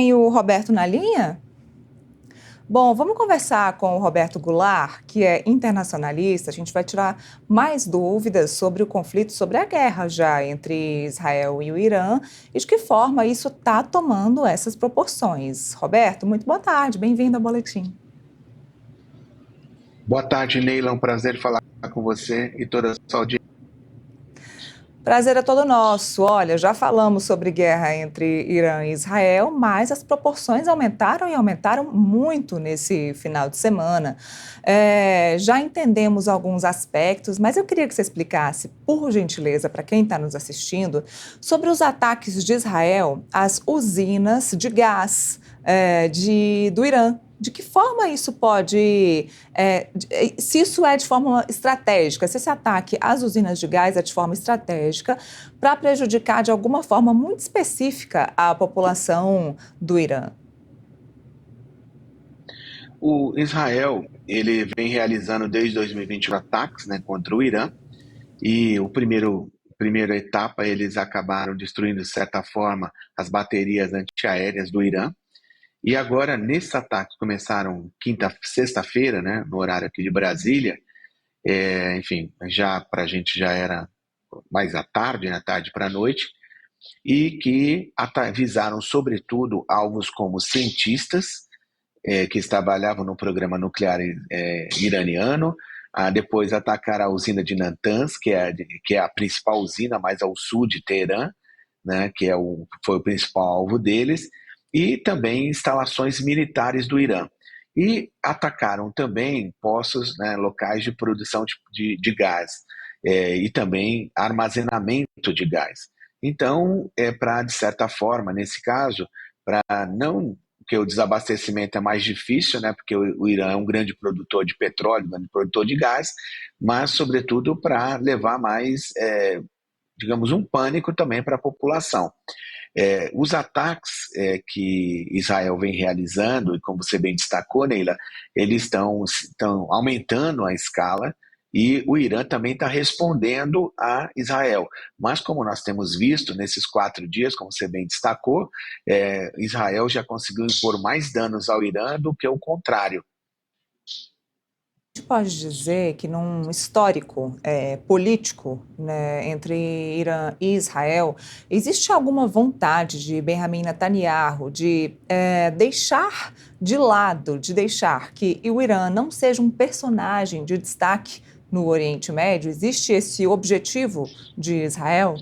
tem o Roberto na linha? Bom, vamos conversar com o Roberto Goulart, que é internacionalista. A gente vai tirar mais dúvidas sobre o conflito, sobre a guerra já entre Israel e o Irã e de que forma isso está tomando essas proporções. Roberto, muito boa tarde, bem-vindo ao Boletim. Boa tarde, Neila. É um prazer falar com você e toda a sua audiência. Prazer é todo nosso. Olha, já falamos sobre guerra entre Irã e Israel, mas as proporções aumentaram e aumentaram muito nesse final de semana. Já entendemos alguns aspectos, mas eu queria que você explicasse, por gentileza, para quem está nos assistindo, sobre os ataques de Israel às usinas de gás do Irã. De que forma isso pode, se isso é de forma estratégica, se esse ataque às usinas de gás é de forma estratégica para prejudicar de alguma forma muito específica a população do Irã? O Israel, ele vem realizando desde 2020 ataques, né, contra o Irã, e primeira etapa eles acabaram destruindo, de certa forma, as baterias antiaéreas do Irã. E agora, nesses ataques, começaram sexta-feira, né, no horário aqui de Brasília. Enfim, já para a gente já era mais à tarde, né, tarde para a noite, e que visaram, sobretudo, alvos como cientistas que trabalhavam no programa nuclear iraniano. Depois atacaram a usina de Natanz, que é a principal usina mais ao sul de Teherã, né, que foi o principal alvo deles, e também instalações militares do Irã. E atacaram também poços, né, locais de produção de gás, e também armazenamento de gás. Então, de certa forma, nesse caso, para não porque o desabastecimento é mais difícil, né, porque o Irã é um grande produtor de petróleo, um grande produtor de gás, mas, sobretudo, para levar mais, digamos, um pânico também para a população. Os ataques que Israel vem realizando, e como você bem destacou, Neila, eles estão aumentando a escala, e o Irã também está respondendo a Israel. Mas como nós temos visto nesses 4 dias, como você bem destacou, Israel já conseguiu impor mais danos ao Irã do que o contrário. A gente pode dizer que num histórico político, né, entre Irã e Israel, existe alguma vontade de Benjamin Netanyahu de deixar de lado, de deixar que o Irã não seja um personagem de destaque no Oriente Médio? Existe esse objetivo de Israel?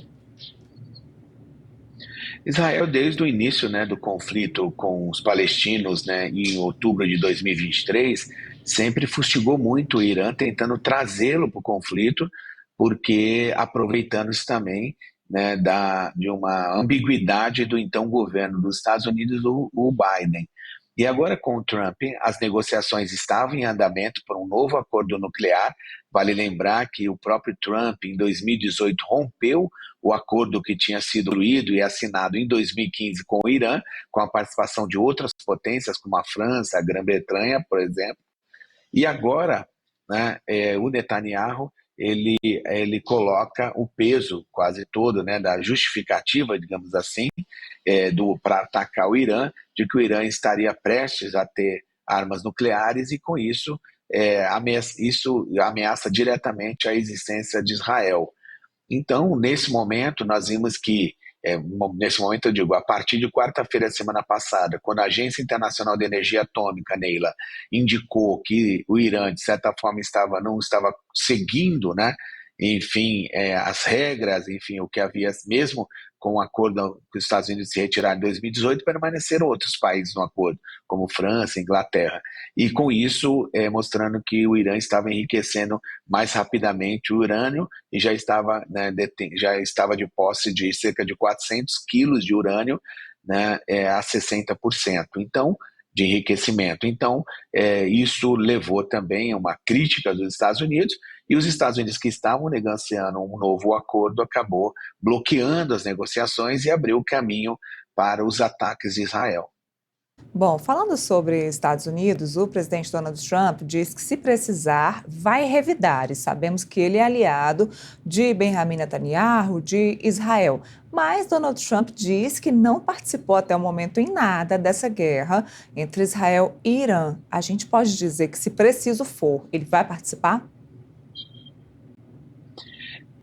Israel, desde o início, né, do conflito com os palestinos, né, em outubro de 2023, sempre fustigou muito o Irã, tentando trazê-lo para o conflito, porque aproveitando-se também, né, de uma ambiguidade do então governo dos Estados Unidos, o Biden. E agora com o Trump, as negociações estavam em andamento para um novo acordo nuclear. Vale lembrar que o próprio Trump, em 2018, rompeu o acordo que tinha sido concluído e assinado em 2015 com o Irã, com a participação de outras potências, como a França, a Grã-Bretanha, por exemplo. E agora, né, o Netanyahu, ele coloca o peso quase todo, né, da justificativa, digamos assim, para atacar o Irã, de que o Irã estaria prestes a ter armas nucleares e, com isso, isso ameaça diretamente a existência de Israel. Então, nesse momento, nós vimos que, nesse momento eu digo, a partir de quarta-feira da semana passada, quando a Agência Internacional de Energia Atômica, Neila, indicou que o Irã, de certa forma, não estava seguindo, né, enfim, as regras, enfim, o que havia, mesmo com o acordo que os Estados Unidos se retiraram em 2018, permaneceram outros países no acordo, como França, Inglaterra. E com isso, mostrando que o Irã estava enriquecendo mais rapidamente o urânio e já estava, né, de posse de cerca de 400 quilos de urânio, né, a 60%. Então, de enriquecimento. Então, isso levou também a uma crítica dos Estados Unidos, e os Estados Unidos, que estavam negociando um novo acordo, acabou bloqueando as negociações e abriu o caminho para os ataques de Israel. Bom, falando sobre Estados Unidos, o presidente Donald Trump diz que, se precisar, vai revidar. E sabemos que ele é aliado de Benjamin Netanyahu, de Israel. Mas Donald Trump diz que não participou até o momento em nada dessa guerra entre Israel e Irã. A gente pode dizer que, se preciso for, ele vai participar?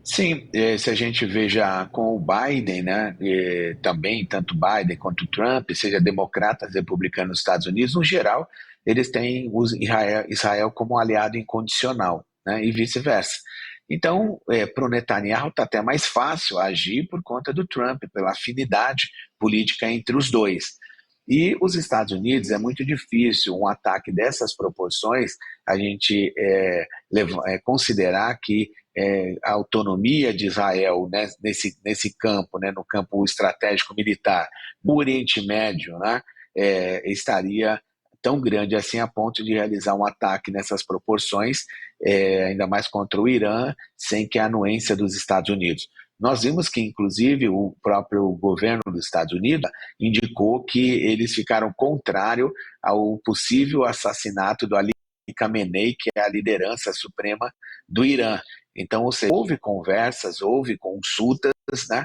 Sim, se a gente veja com o Biden, né, também, tanto Biden quanto Trump, seja democratas, republicanos nos Estados Unidos, no geral, eles têm Israel como aliado incondicional, né, e vice-versa. Então, para o Netanyahu está até mais fácil agir por conta do Trump, pela afinidade política entre os dois. E os Estados Unidos, é muito difícil um ataque dessas proporções, a gente considerar que a autonomia de Israel, né, nesse campo, né, no campo estratégico militar, no Oriente Médio, né, estaria tão grande assim a ponto de realizar um ataque nessas proporções, ainda mais contra o Irã, sem que a anuência dos Estados Unidos. Nós vimos que, inclusive, o próprio governo dos Estados Unidos indicou que eles ficaram contrário ao possível assassinato do Ali Khamenei, que é a liderança suprema do Irã. Então, ou seja, houve conversas, houve consultas, né?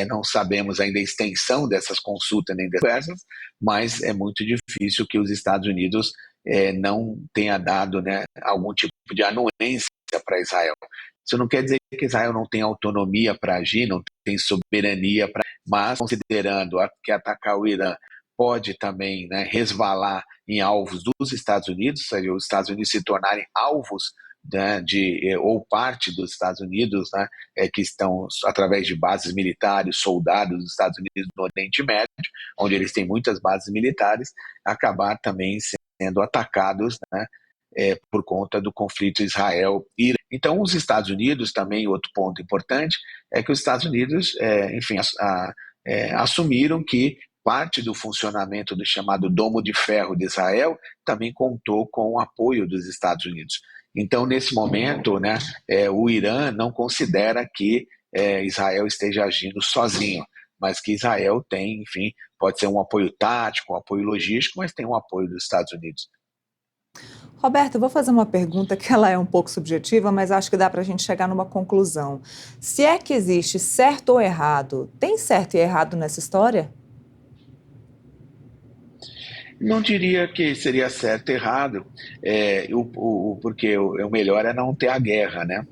Não sabemos ainda a extensão dessas consultas nem dessas conversas, mas é muito difícil que os Estados Unidos não tenha dado, né, algum tipo de anuência para Israel. Isso não quer dizer que Israel não tem autonomia para agir, não tem soberania para, mas considerando que atacar o Irã pode também, né, resvalar em alvos dos Estados Unidos, ou seja, os Estados Unidos se tornarem alvos, né, ou parte dos Estados Unidos, né, que estão através de bases militares, soldados dos Estados Unidos no Oriente Médio, onde eles têm muitas bases militares, acabar também sendo atacados, né, por conta do conflito Israel-Irã. Então, os Estados Unidos, também outro ponto importante, é que os Estados Unidos, enfim, assumiram que parte do funcionamento do chamado Domo de Ferro de Israel também contou com o apoio dos Estados Unidos. Então, nesse momento, né, o Irã não considera que Israel esteja agindo sozinho, mas que Israel tem, enfim, pode ser um apoio tático, um apoio logístico, mas tem um apoio dos Estados Unidos. Roberto, eu vou fazer uma pergunta que ela é um pouco subjetiva, mas acho que dá para a gente chegar numa conclusão. Se é que existe certo ou errado, tem certo e errado nessa história? Não diria que seria certo e errado, porque o melhor é não ter a guerra, né?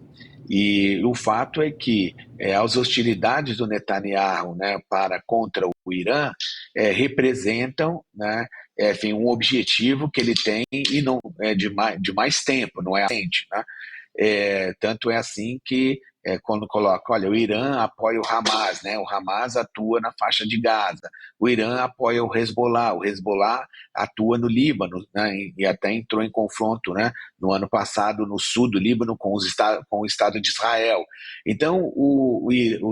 E o fato é que as hostilidades do Netanyahu, né, contra o Irã representam, né, enfim, um objetivo que ele tem e não é de mais tempo, não é recente, né? Tanto é assim que quando coloca, olha, o Irã apoia o Hamas, né? O Hamas atua na faixa de Gaza, o Irã apoia o Hezbollah atua no Líbano, né? E até entrou em confronto, né, no ano passado no sul do Líbano com o Estado de Israel. Então, o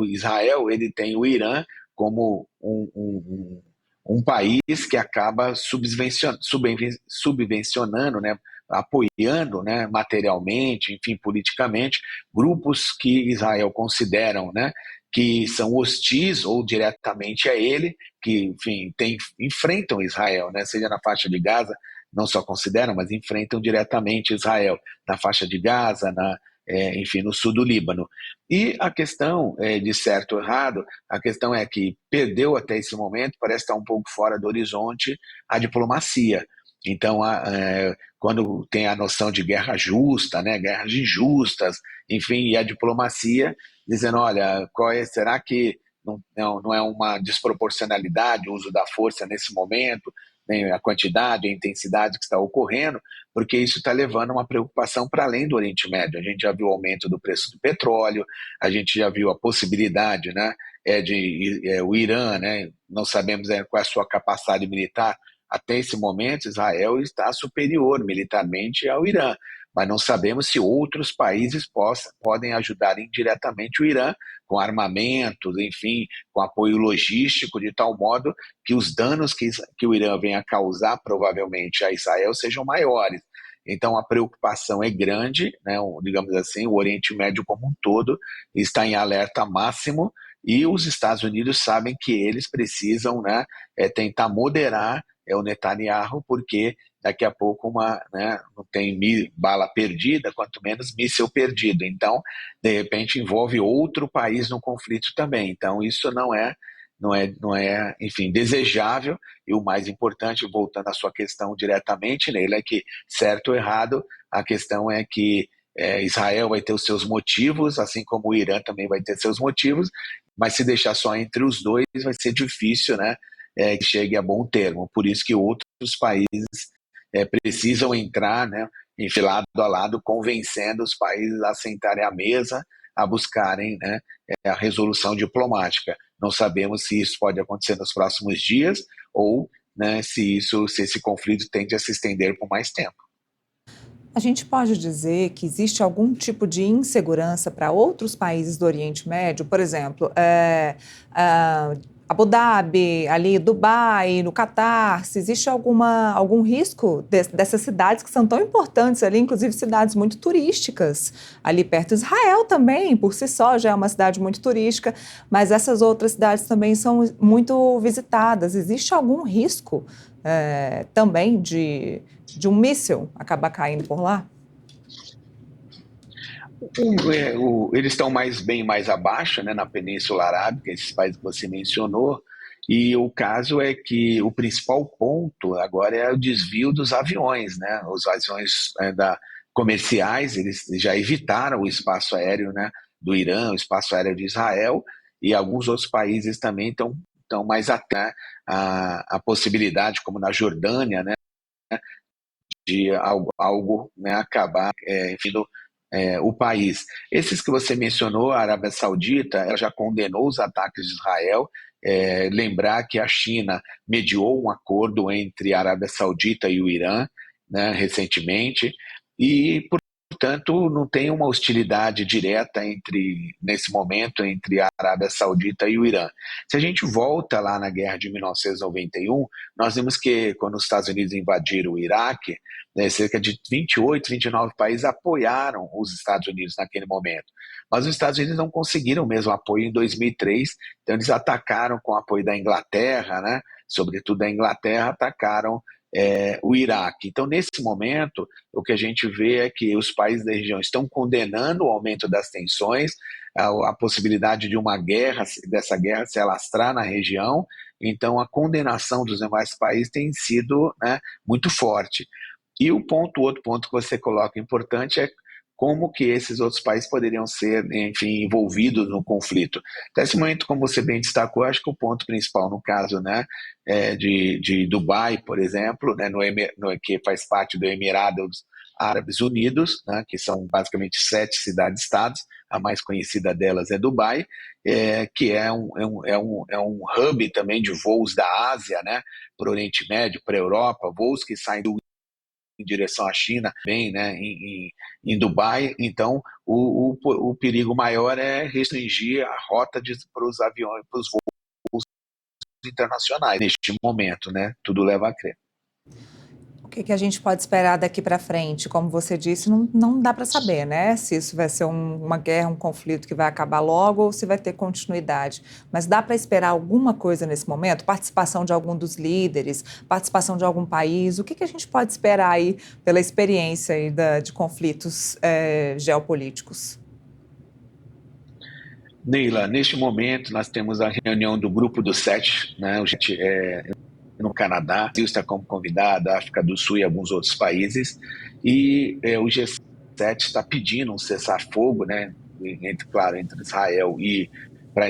Israel ele tem o Irã como um país que acaba subvencionando, né, apoiando, né, materialmente, enfim, politicamente, grupos que Israel consideram, né, que são hostis ou diretamente a ele, que, enfim, enfrentam Israel, né, seja na faixa de Gaza, não só consideram, mas enfrentam diretamente Israel, na faixa de Gaza, enfim, no sul do Líbano. E a questão de certo ou errado, a questão é que perdeu até esse momento, parece estar um pouco fora do horizonte, a diplomacia. Então, quando tem a noção de guerra justa, né, guerras injustas, enfim, e a diplomacia dizendo, olha, será que não é uma desproporcionalidade o uso da força nesse momento, né, a quantidade, a intensidade que está ocorrendo, porque isso está levando uma preocupação para além do Oriente Médio. A gente já viu o aumento do preço do petróleo, a gente já viu a possibilidade, né, o Irã, né, não sabemos qual é a sua capacidade militar. Até esse momento, Israel está superior militarmente ao Irã, mas não sabemos se outros países podem ajudar indiretamente o Irã com armamentos, enfim, com apoio logístico, de tal modo que os danos que o Irã venha a causar, provavelmente, a Israel sejam maiores. Então, a preocupação é grande, né, digamos assim, o Oriente Médio como um todo está em alerta máximo e os Estados Unidos sabem que eles precisam, né, tentar moderar é o Netanyahu, porque daqui a pouco não tem bala perdida, quanto menos míssil perdido. Então, de repente, envolve outro país no conflito também. Então, isso não é, enfim, desejável. E o mais importante, voltando à sua questão diretamente, Neila, é que, certo ou errado, a questão é que Israel vai ter os seus motivos, assim como o Irã também vai ter seus motivos, mas se deixar só entre os dois, vai ser difícil, né, que chegue a bom termo. Por isso que outros países precisam entrar, né, lado a lado, convencendo os países a sentarem à mesa, a buscarem, né, a resolução diplomática. Não sabemos se isso pode acontecer nos próximos dias ou, né, se esse conflito tende a se estender por mais tempo. A gente pode dizer que existe algum tipo de insegurança para outros países do Oriente Médio, por exemplo, Abu Dhabi, ali Dubai, no Catar, se existe algum risco dessas cidades que são tão importantes ali, inclusive cidades muito turísticas, ali perto de Israel também, por si só já é uma cidade muito turística, mas essas outras cidades também são muito visitadas. Existe algum risco também de um míssil acabar caindo por lá? Eles estão bem mais abaixo, né, na Península Arábica, esses países que você mencionou, e o caso é que o principal ponto agora é o desvio dos aviões, né? Os aviões comerciais, eles já evitaram o espaço aéreo, né, do Irã, o espaço aéreo de Israel, e alguns outros países também estão mais até a possibilidade, como na Jordânia, né, de algo né, acabar vindo o país. Esses que você mencionou, a Arábia Saudita, ela já condenou os ataques de Israel. Lembrar que a China mediou um acordo entre a Arábia Saudita e o Irã, né, recentemente, e, portanto, não tem uma hostilidade direta nesse momento entre a Arábia Saudita e o Irã. Se a gente volta lá na guerra de 1991, nós vimos que quando os Estados Unidos invadiram o Iraque, cerca de 28, 29 países apoiaram os Estados Unidos naquele momento. Mas os Estados Unidos não conseguiram o mesmo apoio em 2003, então eles atacaram com o apoio da Inglaterra, né? Sobretudo da Inglaterra, atacaram o Iraque. Então, nesse momento, o que a gente vê é que os países da região estão condenando o aumento das tensões, a possibilidade de dessa guerra se alastrar na região. Então, a condenação dos demais países tem sido, né, muito forte. E outro ponto que você coloca importante é como que esses outros países poderiam ser, enfim, envolvidos no conflito. Nesse momento, como você bem destacou, acho que o ponto principal no caso, né, de Dubai, por exemplo, né, que faz parte do Emirados Árabes Unidos, né, que são basicamente 7 cidades-estados, a mais conhecida delas é Dubai, que é um hub também de voos da Ásia, né, para o Oriente Médio, para a Europa, voos que saem em direção à China, bem, né, em Dubai. Então, o perigo maior é restringir a rota para os aviões, para os voos internacionais. Neste momento, né, tudo leva a crer. O que a gente pode esperar daqui para frente? Como você disse, não dá para saber, né? Se isso vai ser uma guerra, um conflito que vai acabar logo ou se vai ter continuidade. Mas dá para esperar alguma coisa nesse momento? Participação de algum dos líderes, participação de algum país? O que a gente pode esperar aí pela experiência aí de conflitos geopolíticos? Neila, neste momento nós temos a reunião do Grupo dos Sete, né, no Canadá, o Brasil está como convidado, a África do Sul e alguns outros países, e o G7 está pedindo um cessar-fogo, né, claro, entre Israel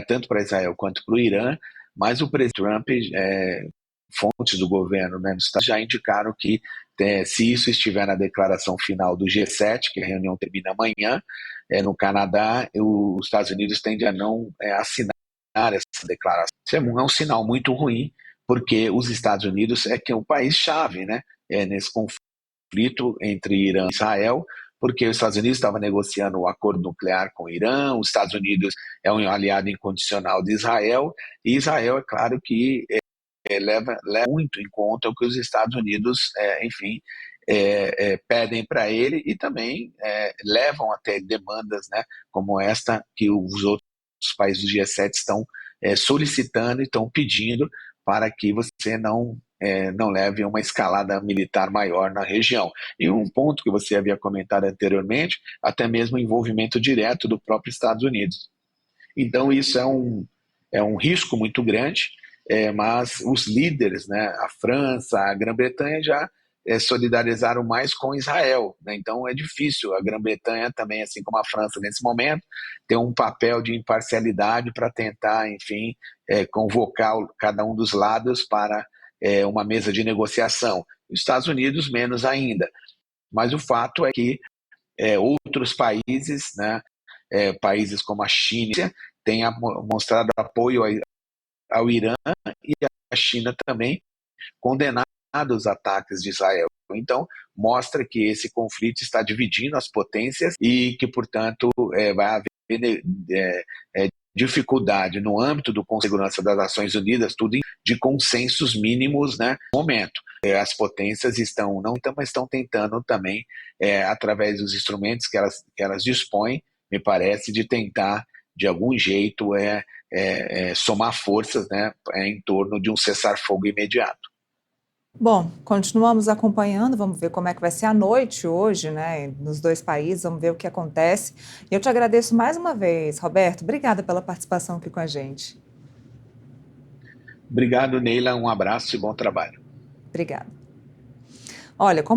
tanto para Israel quanto para o Irã, mas o presidente Trump, fontes do governo, né, dos Estados já indicaram que se isso estiver na declaração final do G7, que a reunião termina amanhã, no Canadá, os Estados Unidos tendem a não assinar essa declaração. Isso é um sinal muito ruim, porque os Estados Unidos que é um país-chave, né, nesse conflito entre Irã e Israel, porque os Estados Unidos estavam negociando o acordo nuclear com o Irã, os Estados Unidos é um aliado incondicional de Israel, e Israel, é claro que leva muito em conta o que os Estados Unidos, enfim, pedem para ele e também levam até demandas, né, como esta que os outros países do G7 estão solicitando e estão pedindo para que você não não leve a uma escalada militar maior na região. E um ponto que você havia comentado anteriormente, até mesmo o envolvimento direto do próprio Estados Unidos. Então, isso é um risco muito grande, mas os líderes, né, a França, a Grã-Bretanha já solidarizaram mais com Israel, né? Então é difícil. A Grã-Bretanha também, assim como a França nesse momento, tem um papel de imparcialidade para tentar, enfim, convocar cada um dos lados para uma mesa de negociação. Os Estados Unidos, menos ainda. Mas o fato é que outros países, né, países como a China, têm mostrado apoio ao Irã, e a China também condenado os ataques de Israel. Então, mostra que esse conflito está dividindo as potências e que, portanto, vai haver dificuldade no âmbito do Conselho de Segurança das Nações Unidas, tudo de consensos mínimos, né, no momento. As potências mas estão tentando também, através dos instrumentos que elas dispõem, me parece, de tentar, de algum jeito, somar forças, né, em torno de um cessar-fogo imediato. Bom, continuamos acompanhando, vamos ver como é que vai ser a noite hoje, né, nos dois países, vamos ver o que acontece. E eu te agradeço mais uma vez, Roberto, obrigada pela participação aqui com a gente. Obrigado, Neila, um abraço e bom trabalho. Obrigada. Olha, como